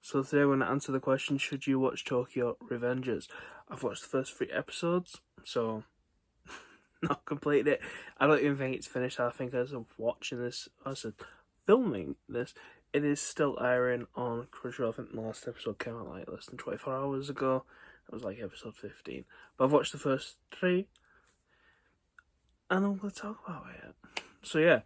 So today we're going to answer the question, should you watch Tokyo Revengers? I've watched the first 3 episodes, so not completed it. I don't even think it's finished. I think as of watching this, as of filming this, it is still airing on Crunchyroll. I think the last episode came out like less than 24 hours ago. It was like episode 15. But I've watched the first 3, and I'm going to talk about it. So yeah,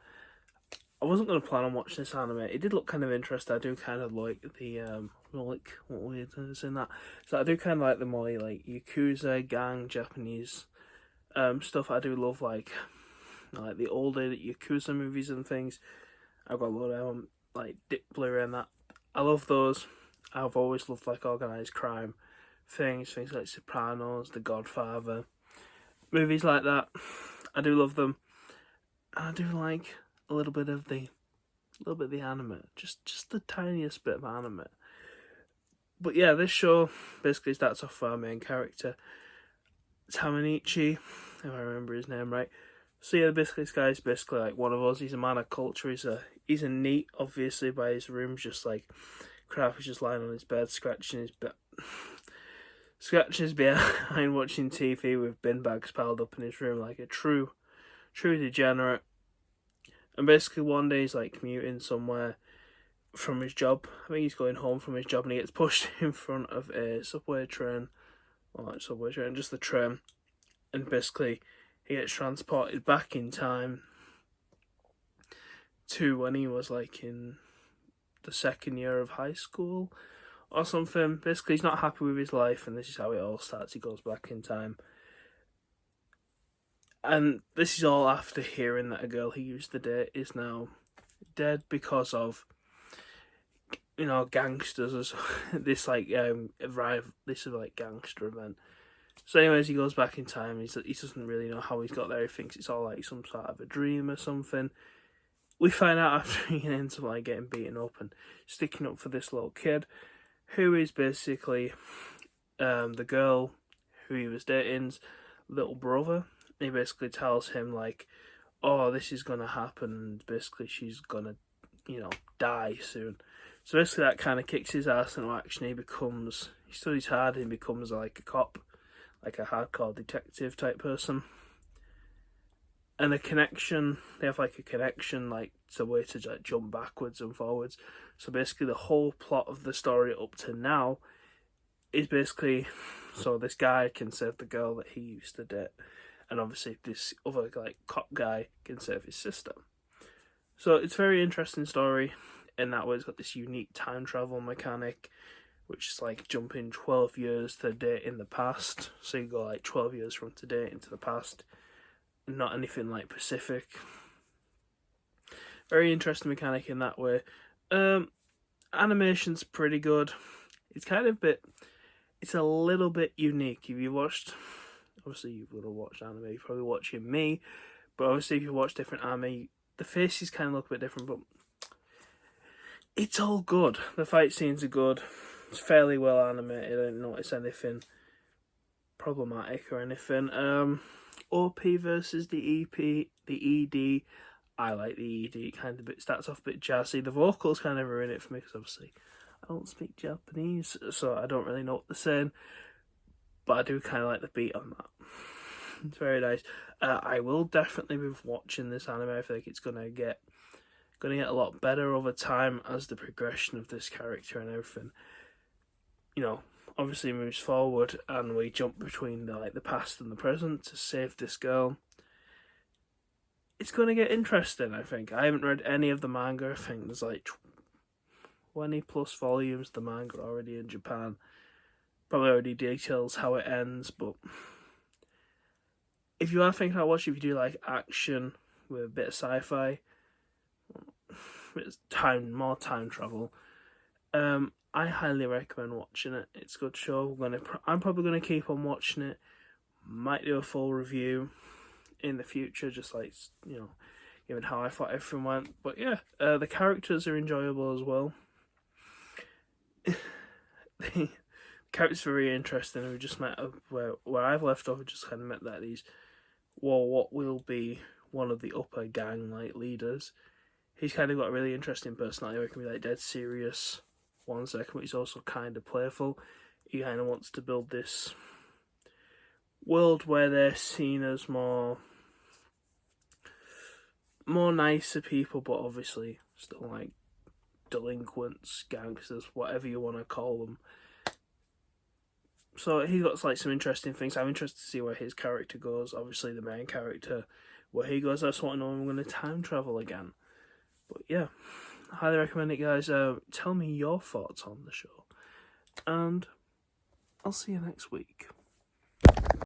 I wasn't going to plan on watching this anime. It did look kind of interesting. I do kind of like the, like, what weird is in that? So I do kind of like the more, like, Yakuza, gang, Japanese stuff. I do love, like the older Yakuza movies and things. I've got a lot of, like, Dick Blue and that. I love those. I've always loved, like, organised crime things like Sopranos, The Godfather. Movies like that. I do love them. And I do like a little bit of the anime, just the tiniest bit of anime. But yeah, this show basically starts off with our main character, Tamanichi, if I remember his name right. So yeah, basically this guy's basically like one of us. He's a man of culture. He's a neat, obviously, by his room's just like crap. He's just lying on his bed, scratching his behind, watching TV with bin bags piled up in his room, like a true degenerate. And basically one day he's like commuting somewhere from his job. I think he's going home from his job, and he gets pushed in front of a subway train. Or not subway train, just the train. And basically he gets transported back in time to when he was like in the 2nd year of high school or something. Basically he's not happy with his life, and this is how it all starts. He goes back in time. And this is all after hearing that a girl he used to date is now dead because of, gangsters. This this is like gangster event. So anyways, he goes back in time. He doesn't really know how he's got there. He thinks it's all like some sort of a dream or something. We find out after he ends up like getting beaten up and sticking up for this little kid, who is basically the girl who he was dating's little brother. He basically tells him like, oh, this is gonna happen, and basically she's gonna, die soon. So basically that kind of kicks his ass into action. He studies hard and becomes like a cop, like a hardcore detective type person. And they have like a connection, like it's a way to like jump backwards and forwards. So basically the whole plot of the story up to now is basically, so this guy can save the girl that he used to date, and obviously this other like cop guy can save his sister. So it's a very interesting story in that way. It's got this unique time travel mechanic, which is like jumping 12 years to a date in the past. So you go like 12 years from today into the past. Not anything like Pacific. Very interesting mechanic in that way. Animation's pretty good. It's it's a little bit unique. If you watched, obviously you would have watched anime, you're probably watching me, but obviously if you watch different anime, the faces kind of look a bit different, but it's all good. The fight scenes are good. It's fairly well animated. I didn't notice anything problematic or anything. OP versus the EP, the ED. I like the ED. It kind of starts off a bit jazzy. The vocals kind of ruin it for me because obviously I don't speak Japanese, so I don't really know what they're saying. But I do kind of like the beat on that. It's very nice. I will definitely be watching this anime. I feel like it's gonna get a lot better over time as the progression of this character and everything, obviously moves forward, and we jump between the past and the present to save this girl. It's gonna get interesting. I think I haven't read any of the manga. I think there's like 20 plus volumes of the manga already in Japan. Probably already details how it ends, but if you are thinking about watching, if you do like action with a bit of sci-fi, more time travel, I highly recommend watching it. It's a good show. I'm probably gonna keep on watching it. Might do a full review in the future, just like given how I thought everything went. But yeah, the characters are enjoyable as well. The characters are very interesting. We just met where I've left off. We just kind of met that what will be one of the upper gang like leaders. He's kind of got a really interesting personality. Where he can be like dead serious one second, but he's also kind of playful. He kind of wants to build this world where they're seen as more nicer people, but obviously still like delinquents, gangsters, whatever you want to call them. So he got like some interesting things. I'm interested to see where his character goes. Obviously, the main character, where he goes. I just want to know if I'm going to time travel again. But yeah, highly recommend it, guys. Tell me your thoughts on the show, and I'll see you next week.